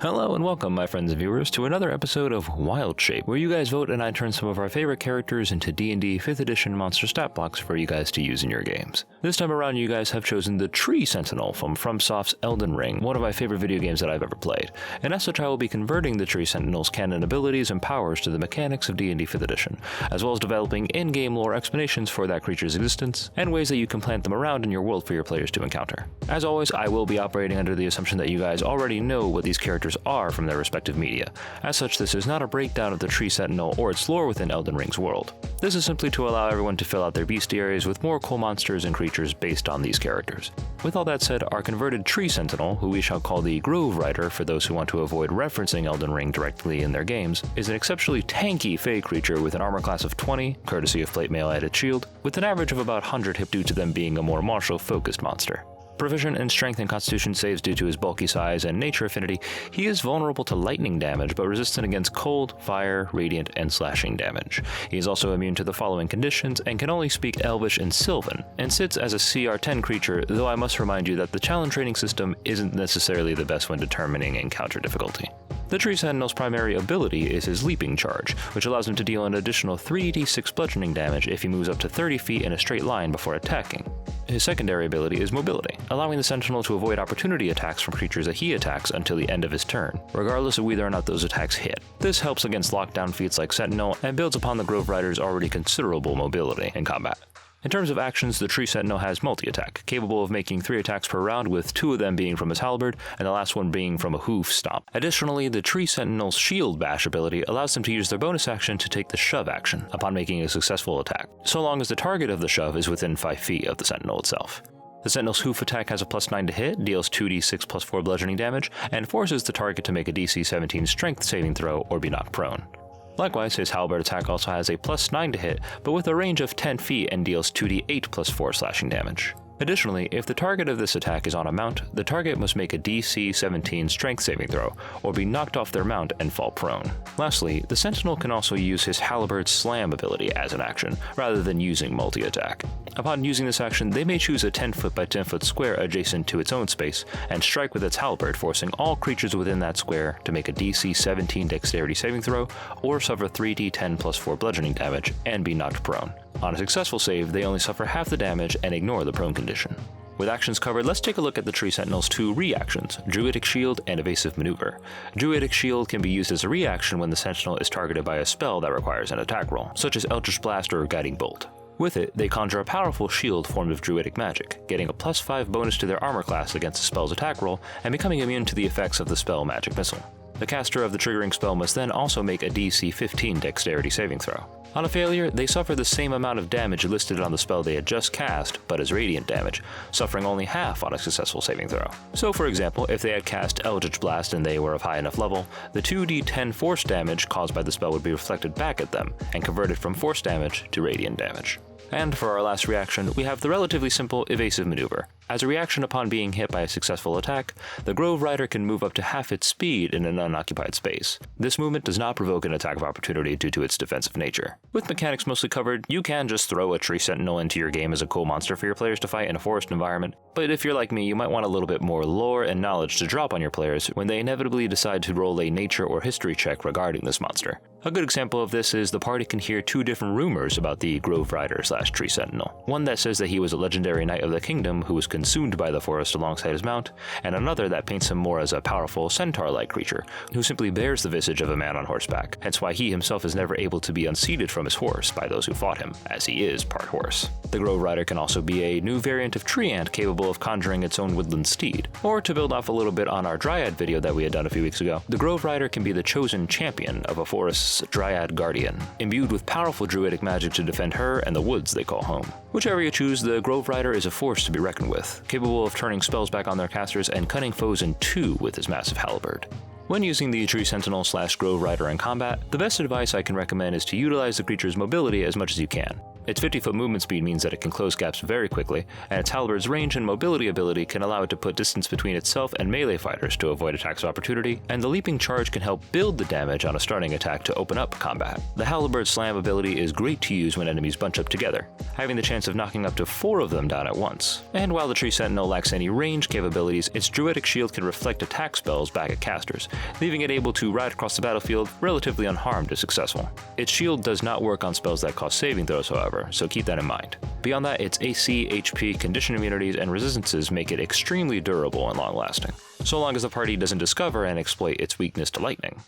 Hello and welcome, my friends and viewers, to another episode of Wildshape, where you guys vote and I turn some of our favorite characters into D&D 5th edition monster stat blocks for you guys to use in your games. This time around, you guys have chosen the Tree Sentinel from FromSoft's Elden Ring, one of my favorite video games that I've ever played, and as such I will be converting the Tree Sentinel's canon abilities and powers to the mechanics of D&D 5th edition, as well as developing in-game lore explanations for that creature's existence, and ways that you can plant them around in your world for your players to encounter. As always, I will be operating under the assumption that you guys already know what these characters are from their respective media. As such, this is not a breakdown of the Tree Sentinel or its lore within Elden Ring's world. This is simply to allow everyone to fill out their bestiaries with more cool monsters and creatures based on these characters. With all that said, our converted Tree Sentinel, who we shall call the Grove Rider for those who want to avoid referencing Elden Ring directly in their games, is an exceptionally tanky Fey creature with an armor class of 20, courtesy of plate mail added shield, with an average of about 100 hit due to them being a more martial-focused monster. Proficient in strength and constitution saves due to his bulky size and nature affinity, he is vulnerable to lightning damage but resistant against cold, fire, radiant, and slashing damage. He is also immune to the following conditions and can only speak Elvish and Sylvan, and sits as a CR 10 creature, though I must remind you that the challenge rating system isn't necessarily the best when determining encounter difficulty. The Tree Sentinel's primary ability is his Leaping Charge, which allows him to deal an additional 3d6 bludgeoning damage if he moves up to 30 feet in a straight line before attacking. His secondary ability is Mobility, allowing the Sentinel to avoid opportunity attacks from creatures that he attacks until the end of his turn, regardless of whether or not those attacks hit. This helps against lockdown feats like Sentinel and builds upon the Grove Rider's already considerable mobility in combat. In terms of actions, the Tree Sentinel has multi-attack, capable of making 3 attacks per round, with 2 of them being from his Halberd, and the last one being from a hoof stomp. Additionally, the Tree Sentinel's Shield Bash ability allows them to use their bonus action to take the Shove action upon making a successful attack, so long as the target of the shove is within 5 feet of the Sentinel itself. The Sentinel's Hoof attack has a +9 to hit, deals 2d6 plus 4 bludgeoning damage, and forces the target to make a DC 17 strength saving throw or be knocked prone. Likewise, his Halberd attack also has a +9 to hit, but with a range of 10 feet and deals 2d8 plus 4 slashing damage. Additionally, if the target of this attack is on a mount, the target must make a DC 17 strength saving throw, or be knocked off their mount and fall prone. Lastly, the Sentinel can also use his Halberd Slam ability as an action, rather than using multi-attack. Upon using this action, they may choose a 10 foot by 10 foot square adjacent to its own space, and strike with its Halberd, forcing all creatures within that square to make a DC 17 dexterity saving throw, or suffer 3d10 plus 4 bludgeoning damage, and be knocked prone. On a successful save, they only suffer half the damage and ignore the prone condition. With actions covered, let's take a look at the Tree Sentinel's 2 reactions, Druidic Shield and Evasive Maneuver. Druidic Shield can be used as a reaction when the Sentinel is targeted by a spell that requires an attack roll, such as Eldritch Blast or Guiding Bolt. With it, they conjure a powerful shield formed of druidic magic, getting a +5 bonus to their armor class against the spell's attack roll, and becoming immune to the effects of the spell Magic Missile. The caster of the triggering spell must then also make a DC 15 dexterity saving throw. On a failure, they suffer the same amount of damage listed on the spell they had just cast, but as radiant damage, suffering only half on a successful saving throw. So for example, if they had cast Eldritch Blast and they were of high enough level, the 2d10 force damage caused by the spell would be reflected back at them, and converted from force damage to radiant damage. And for our last reaction, we have the relatively simple Evasive Maneuver. As a reaction upon being hit by a successful attack, the Grove Rider can move up to half its speed in an unoccupied space. This movement does not provoke an attack of opportunity due to its defensive nature. With mechanics mostly covered, you can just throw a Tree Sentinel into your game as a cool monster for your players to fight in a forest environment, but if you're like me, you might want a little bit more lore and knowledge to drop on your players when they inevitably decide to roll a nature or history check regarding this monster. A good example of this is the party can hear 2 different rumors about the Grove Rider / Tree Sentinel. One that says that he was a legendary knight of the kingdom who was consumed by the forest alongside his mount, and another that paints him more as a powerful centaur-like creature, who simply bears the visage of a man on horseback, hence why he himself is never able to be unseated from his horse by those who fought him, as he is part horse. The Grove Rider can also be a new variant of tree ant capable of conjuring its own woodland steed. Or to build off a little bit on our Dryad video that we had done a few weeks ago, the Grove Rider can be the chosen champion of a forest's Dryad Guardian, imbued with powerful druidic magic to defend her and the woods they call home. Whichever you choose, the Grove Rider is a force to be reckoned with, capable of turning spells back on their casters and cutting foes in 2 with his massive Halberd. When using the Tree Sentinel / Grove Rider in combat, the best advice I can recommend is to utilize the creature's mobility as much as you can. Its 50-foot movement speed means that it can close gaps very quickly, and its Halberd's range and mobility ability can allow it to put distance between itself and melee fighters to avoid attacks of opportunity, and the leaping charge can help build the damage on a starting attack to open up combat. The Halberd's slam ability is great to use when enemies bunch up together, having the chance of knocking up to 4 of them down at once. And while the Tree Sentinel lacks any range capabilities, its druidic shield can reflect attack spells back at casters, leaving it able to ride across the battlefield relatively unharmed if successful. Its shield does not work on spells that cause saving throws, however, so keep that in mind. Beyond that, its AC, HP, condition immunities, and resistances make it extremely durable and long-lasting, so long as the party doesn't discover and exploit its weakness to lightning.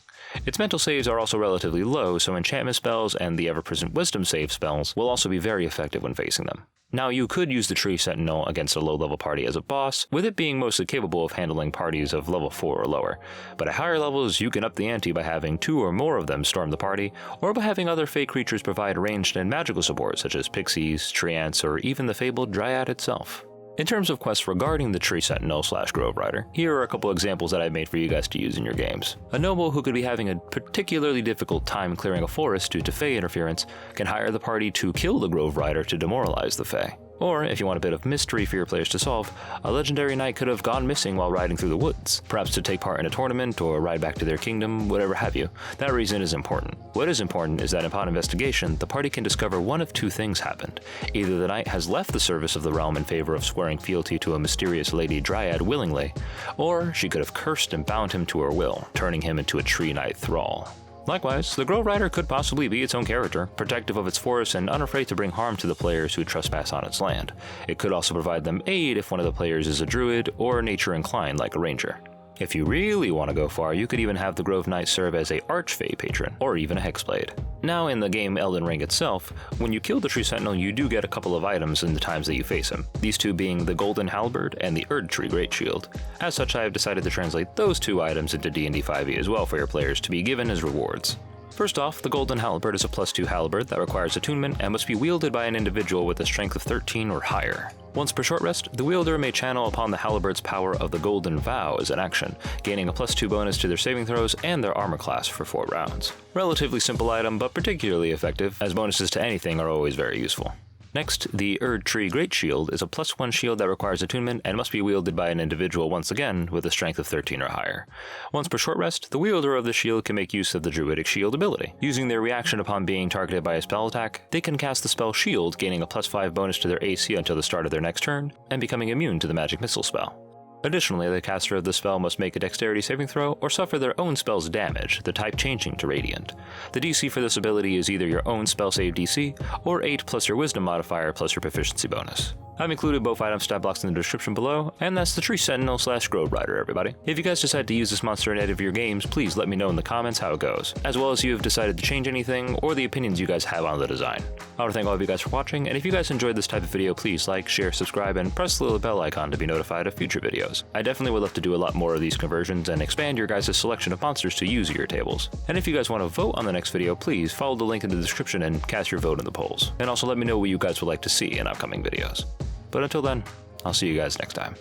Its mental saves are also relatively low, so enchantment spells and the ever-present wisdom save spells will also be very effective when facing them. Now, you could use the Tree Sentinel against a low-level party as a boss, with it being mostly capable of handling parties of level 4 or lower, but at higher levels you can up the ante by having 2 or more of them storm the party, or by having other fey creatures provide ranged and magical support such as pixies, tree ants, or even the fabled dryad itself. In terms of quests regarding the Tree Sentinel / Grove Rider, here are a couple examples that I've made for you guys to use in your games. A noble who could be having a particularly difficult time clearing a forest due to fey interference can hire the party to kill the Grove Rider to demoralize the fey. Or, if you want a bit of mystery for your players to solve, a legendary knight could have gone missing while riding through the woods, perhaps to take part in a tournament or ride back to their kingdom, whatever have you. That reason is important. What is important is that upon investigation, the party can discover one of 2 things happened. Either the knight has left the service of the realm in favor of swearing fealty to a mysterious lady dryad willingly, or she could have cursed and bound him to her will, turning him into a tree knight thrall. Likewise, the Grove Rider could possibly be its own character, protective of its forest and unafraid to bring harm to the players who trespass on its land. It could also provide them aid if one of the players is a druid or nature inclined like a ranger. If you really want to go far, you could even have the Grove Knight serve as a Archfey patron, or even a Hexblade. Now, in the game Elden Ring itself, when you kill the Tree Sentinel, you do get a couple of items in the times that you face him, these 2 being the Golden Halberd and the Erdtree Greatshield. As such, I have decided to translate those 2 items into D&D 5e as well for your players to be given as rewards. First off, the Golden Halberd is a +2 halberd that requires attunement and must be wielded by an individual with a strength of 13 or higher. Once per short rest, the wielder may channel upon the halberd's power of the Golden Vow as an action, gaining a +2 bonus to their saving throws and their armor class for 4 rounds. Relatively simple item, but particularly effective, as bonuses to anything are always very useful. Next, the Erdtree Greatshield is a +1 shield that requires attunement and must be wielded by an individual once again with a strength of 13 or higher. Once per short rest, the wielder of the shield can make use of the Druidic Shield ability. Using their reaction upon being targeted by a spell attack, they can cast the spell Shield, gaining a +5 bonus to their AC until the start of their next turn, and becoming immune to the magic missile spell. Additionally, the caster of the spell must make a dexterity saving throw or suffer their own spell's damage, the type changing to radiant. The DC for this ability is either your own spell save DC, or 8 plus your wisdom modifier plus your proficiency bonus. I've included both item stat blocks in the description below, and that's the Tree Sentinel / Grove Rider, everybody. If you guys decide to use this monster in any of your games, please let me know in the comments how it goes, as well as if you have decided to change anything, or the opinions you guys have on the design. I want to thank all of you guys for watching, and if you guys enjoyed this type of video, please like, share, subscribe, and press the little bell icon to be notified of future videos. I definitely would love to do a lot more of these conversions and expand your guys' selection of monsters to use at your tables. And if you guys want to vote on the next video, please follow the link in the description and cast your vote in the polls. And also let me know what you guys would like to see in upcoming videos. But until then, I'll see you guys next time.